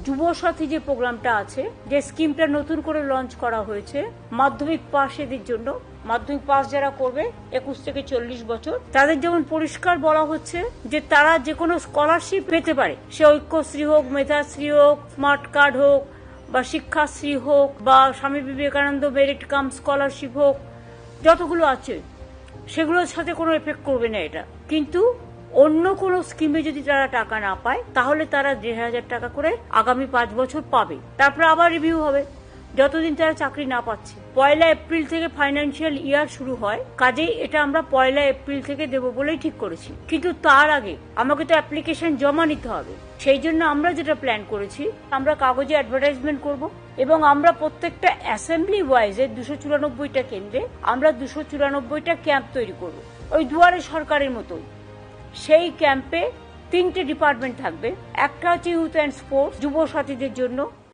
যুবসাথী যে প্রোগ্রামটা আছে, যে স্কিমটা নতুন করে লঞ্চ করা হয়েছে মাধ্যমিক পাশেদের জন্য, মাধ্যমিক পাস যারা করবে 21 থেকে 40 বছর, তাদের যেমন পরিষ্কার বলা হচ্ছে যে তারা যে কোনো স্কলারশিপ পেতে পারে, সে ঐক্যশ্রী হোক, মেধাশ্রী হোক, স্মার্ট কার্ড হোক, বা শিক্ষাশ্রী হোক, বা Swami Vivekananda merit cum scholarship হোক, যতগুলো আছে সেগুলোর সাথে কোনো এফেক্ট করবে না এটা। কিন্তু অন্য কোনো স্কিমে যদি তারা টাকা না পায় তাহলে তারা 1,500 টাকা করে আগামী 5 বছর পাবে। তারপরে আবার রিভিউ হবে যতদিন তারা চাকরি না পাচ্ছে। 1 এপ্রিল থেকে ফাইন্যান্সিয়াল ইয়ার শুরু হয়, কাজেই এটা আমরা 1 এপ্রিল থেকে দেব বলেই ঠিক করেছি। কিন্তু তার আগে আমাকে তো অ্যাপ্লিকেশন জমা নিতে হবে। সেই জন্য আমরা যেটা প্ল্যান করেছি, আমরা কাগজে অ্যাডভার্টাইজমেন্ট করব এবং আমরা প্রত্যেকটা অ্যাসেম্বলি ওয়াইজে 294টা কেন্দ্রে আমরা 294টা ক্যাম্প তৈরি করব, ওই দুয়ারে সরকারের মতোই। সেই ক্যাম্পে 3টে ডিপার্টমেন্ট থাকবে। একটা হচ্ছে ইউথ অ্যান্ড স্পোর্টস, যুব সাথীদের জন্য।